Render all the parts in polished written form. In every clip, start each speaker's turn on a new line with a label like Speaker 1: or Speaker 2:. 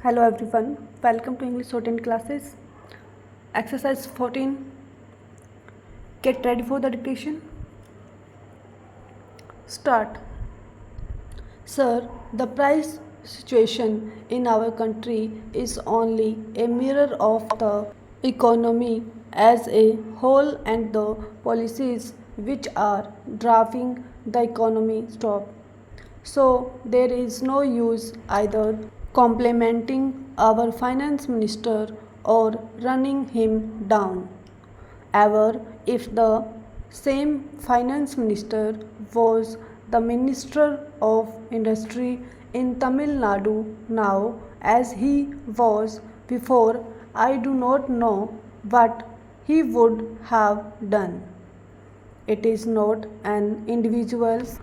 Speaker 1: Hello everyone, welcome to English Shorthand classes. Exercise 14. Get ready for the dictation. Start. Sir, the price situation in our country is only a mirror of the economy as a whole and the policies which are driving the economy stop. So there is no use either complimenting our finance minister or running him down. Ever if the same finance minister was the minister of industry in Tamil Nadu now as he was before, I do not know what he would have done. It is not an individual's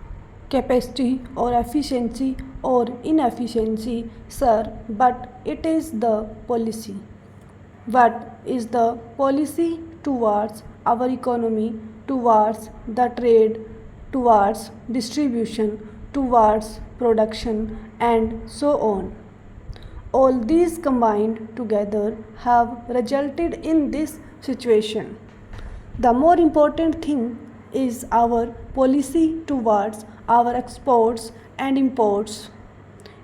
Speaker 1: capacity or efficiency or inefficiency, sir, but it is the policy. What is the policy towards our economy, towards the trade, towards distribution, towards production, and so on? All these combined together have resulted in this situation. The more important thing is our policy towards our exports and imports.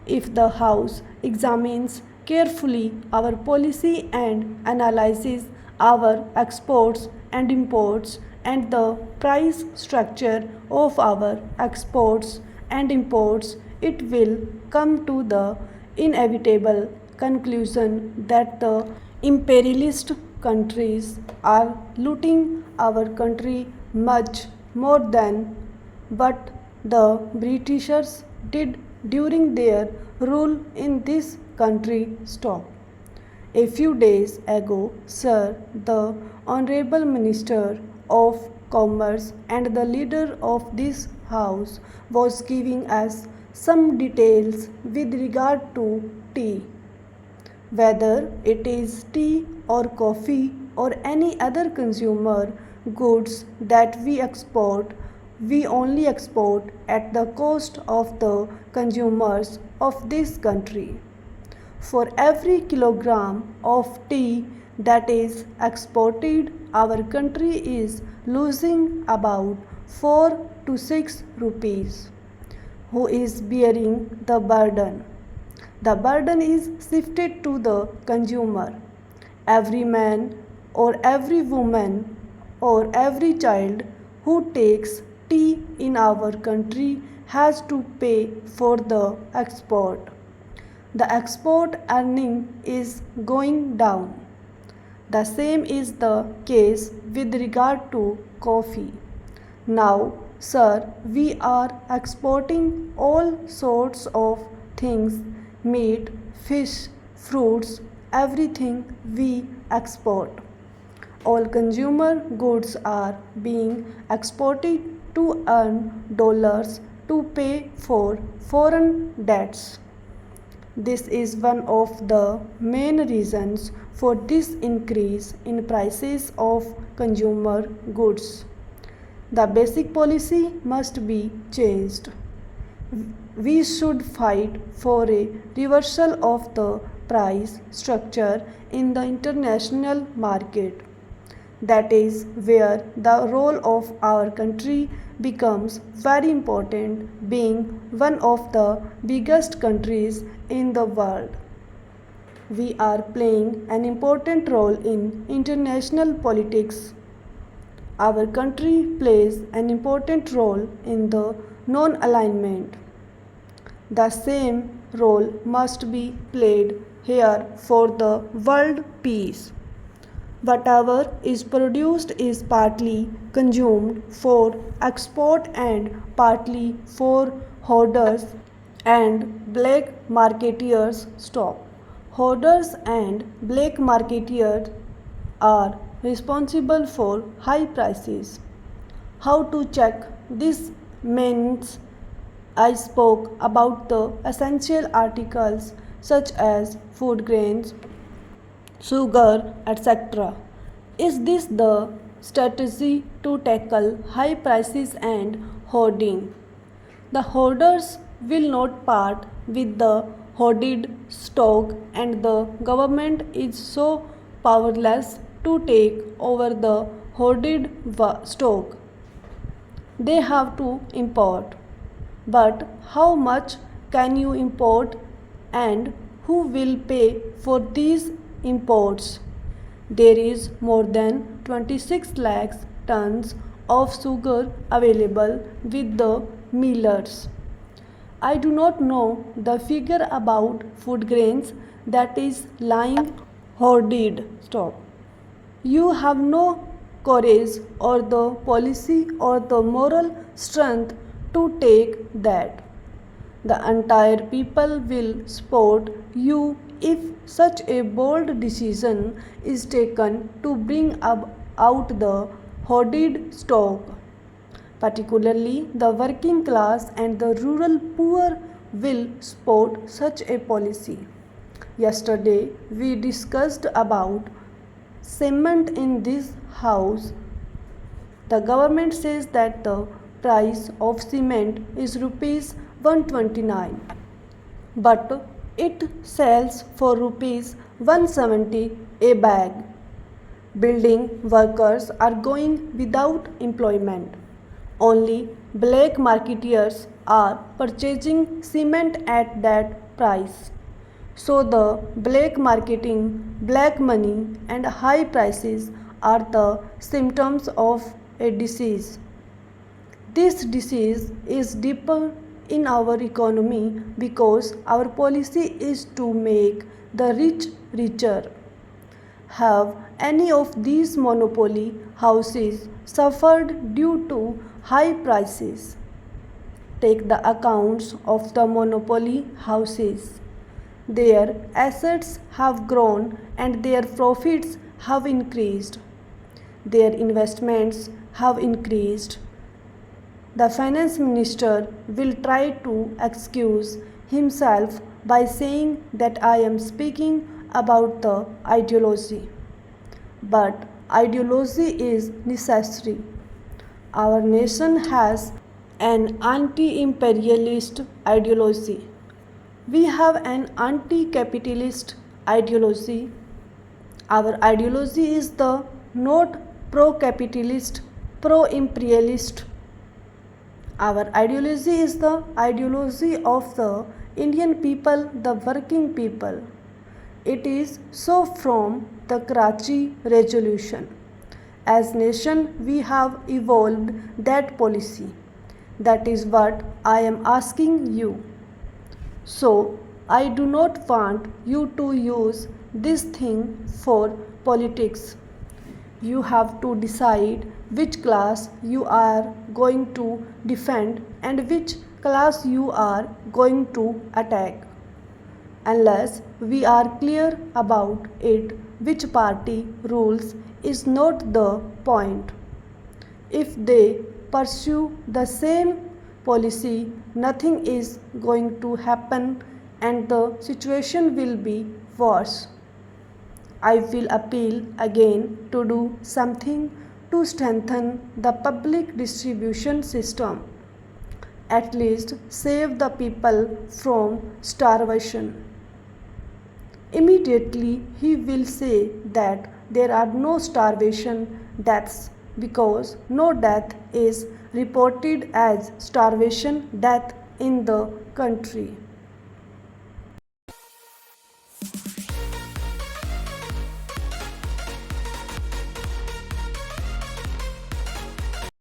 Speaker 1: If the House examines carefully our policy and analyzes our exports and imports and the price structure of our exports and imports, it will come to the inevitable conclusion that the imperialist countries are looting our country much more than what the Britishers did during their rule in this country. Stop. A few days ago, sir, the Honorable Minister of Commerce and the leader of this house was giving us some details with regard to tea. Whether it is tea or coffee or any other consumer goods that we export, we only export at the cost of the consumers of this country. For every kilogram of tea that is exported, our country is losing about 4 to 6 rupees. Who is bearing the burden? The burden is shifted to the consumer. Every man or every woman or every child who takes tea in our country has to pay for the export. The export earning is going down. The same is the case with regard to coffee. Now, sir, we are exporting all sorts of things, meat, fish, fruits, everything we export. All consumer goods are being exported to earn dollars to pay for foreign debts. This is one of the main reasons for this increase in prices of consumer goods. The basic policy must be changed. We should fight for a reversal of the price structure in the international market. That is where the role of our country becomes very important, being one of the biggest countries in the world. We are playing an important role in international politics. Our country plays an important role in the non-alignment. The same role must be played here for the world peace. Whatever is produced is partly consumed for export and partly for hoarders and black marketeers. Stop. Hoarders and black marketeers are responsible for high prices. How to check this means I spoke about the essential articles such as food grains, sugar, etc. Is this the strategy to tackle high prices and hoarding? The hoarders will not part with the hoarded stock, and the government is so powerless to take over the hoarded stock. They have to import. But how much can you import, and who will pay for these imports? There is more than 26 lakhs tons of sugar available with the millers. I do not know the figure about food grains that is lying hoarded. Stop. You have no courage or the policy or the moral strength to take that. The entire people will support you if such a bold decision is taken to bring out the hoarded stock. Particularly, the working class and the rural poor will support such a policy. Yesterday, we discussed about cement in this house. The government says that the price of cement is rupees 129, but it sells for rupees 170 a bag. Building workers are going without employment. Only black marketeers are purchasing cement at that price. So the black marketing, black money and high prices are the symptoms of a disease. This disease is deeper in our economy because our policy is to make the rich richer. Have any of these monopoly houses suffered due to high prices? Take the accounts of the monopoly houses. Their assets have grown and their profits have increased. Their investments have increased. The finance minister will try to excuse himself by saying that I am speaking about the ideology. But ideology is necessary. Our nation has an anti-imperialist ideology. We have an anti-capitalist ideology. Our ideology is the not pro-capitalist, pro-imperialist. Our ideology is the ideology of the Indian people, the working people. It is so from the Karachi Resolution. As nation, we have evolved that policy. That is what I am asking you. So, I do not want you to use this thing for politics. You have to decide which class you are going to defend and which class you are going to attack. Unless we are clear about it, which party rules is not the point. If they pursue the same policy, nothing is going to happen and the situation will be worse. I will appeal again to do something to strengthen the public distribution system. At least save the people from starvation. Immediately he will say that there are no starvation deaths because no death is reported as starvation death in the country.